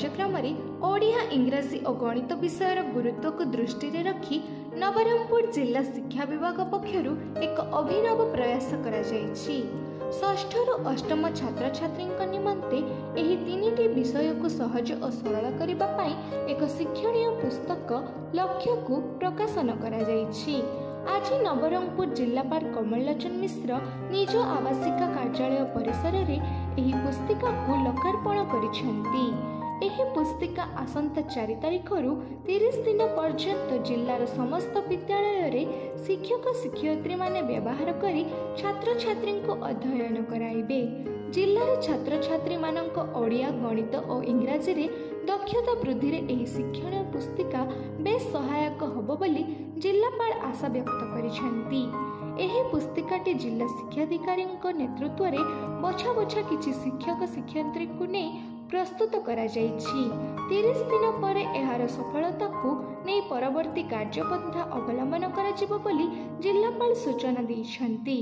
कार्यक्रम ओडिया इंग्राजी और गणित विषय गुरुत्व को दृष्टि रखी नवरंगपुर जिला शिक्षा विभाग पक्षर एक अभिनव प्रयास करा जायछि। षष्ठ रु अष्टम छात्र छात्री निमंते एही तीनिटी विषय को सहज और सरल करिबा पई एक शिक्षणीय पुस्तक लक्ष्य को प्रकाशन करा जायछि। आज नवरंगपुर जिलापाल कमललोचन मिश्र निज आवासिक कार्यालय परिसर रे एही पुस्तिका को लोकार्पण करिसेंती। एही पुस्तिका आसंता 4 तारिख रु 30 दिन पर्यंत जिल्लार समस्त विद्यालय रे शिक्षक शिक्षयित्री माने व्यवहार करी छात्र छात्री को अध्ययन कराइबे। जिल्लार छात्र छात्री मानक ओडिया गणित और इंग्राजी रे दक्षता वृद्धि रे एही शिक्षण पुस्तिका बेस सहायक हबो बोली जिल्लापाल आशा व्यक्त करिसेंती। एही पुस्तिकाटी जिला शिक्षाधिकारी नेतृत्व रे बछा बछा किछि शिक्षक शिक्षयित्री को नै प्रस्तुत करा जायछि। 30 दिन पर एहार सफलता को नै परवर्ती कार्यपंथा अवलंबन करा जिवो बोली जिल्लापाल सूचना दैछंती।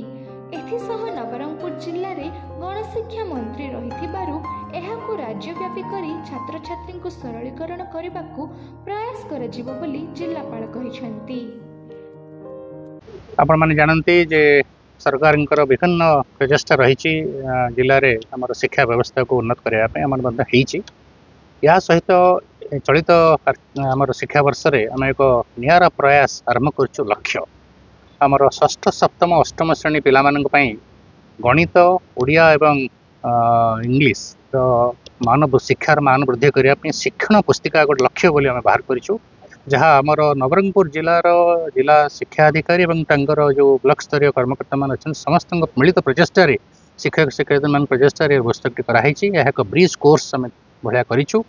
एथिसह नवरंगपुर जिल्ला रे गणशिक्षा मंत्री रहिथिबारु एहाकु राज्यव्यापी करी छात्र छात्री को सरलीकरण करबाकू प्रयास करा जिवो बोली जिल्लापाल कहिसंती। आपण माने जानते जे सरकार विभिन्न प्रचेषा रही जिले में आम शिक्षा व्यवस्था को उन्नत करने या सहित चलित आम शिक्षा वर्ष रे आम एक निरा प्रयास आरंभ कर लक्ष्य आमर षष्ठ सप्तम अष्टम श्रेणी पिला गणित ओडिया एवं इंग्लिश मान शिक्षार मान वृद्धि करने शिक्षण पुस्तिका गोटे लक्ष्य बोली आम बाहर करूँ जहाँ आमर नवरंगपुर जिलार जिला शिक्षा अधिकारी और जो ब्लॉक स्तरीय कर्मकर्ता मान अच्छा समस्त मिलित प्रचेषा शिक्षक शिक्षयित्री मान प्रचेषा पुस्तक कराई एक ब्रिज कोर्स आम भाया करूँ।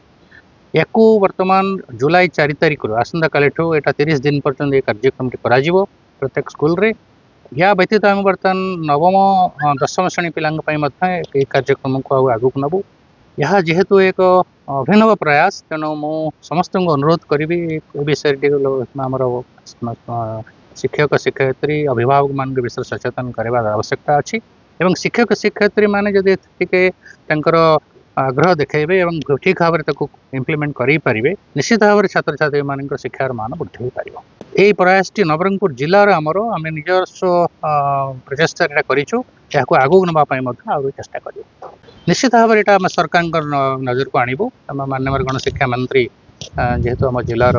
या वर्तमान जुलाई 4 तारिख आसंता कालीठू यहाँ 30 दिन पर्यटन ये कार्यक्रम करा प्रत्येक स्कूल रे। या व्यतीत आम बर्तमान नवम दशम श्रेणी पिला कार्यक्रम को आगू नबू। यह जेहेतु एक अभिनव प्रयास तेणु मु समस्त अनुरोध करी विषय आमर शिक्षक शिक्षयित्री अभिभावक मान विषय सचेतन करने आवश्यकता अच्छी एवं शिक्षक शिक्षयित्री माने जदि टिके आग्रह देखेबे एवं ठीक भाव में इम्प्लीमेंट करें निश्चित भाव में छात्र छात्री मान शिक्षार मान वृद्धि हो पार। यही प्रयासटी नवरंगपुर जिलार आमर आम निजस्व प्रचेषा करूँ यहाँ आगू नापी चेष्टा कर निश्चित भाव में यहाँ सरकार नजर को आणबू माननीय गणशिक्षा मंत्री जेहेतु आम जिलार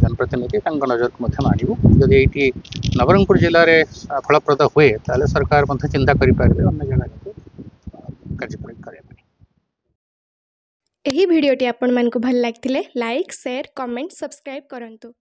जनप्रतिनिधि नजर को आणबू जदि ये नवरंगपुर जिले में फलप्रद हुए ताले सरकार चिंता करें अन्य जगह कार्यक्रम करने। एही भिडियोटी आपण मानकु भल लागथिले लाइक शेयर कमेंट सब्सक्राइब करंतु।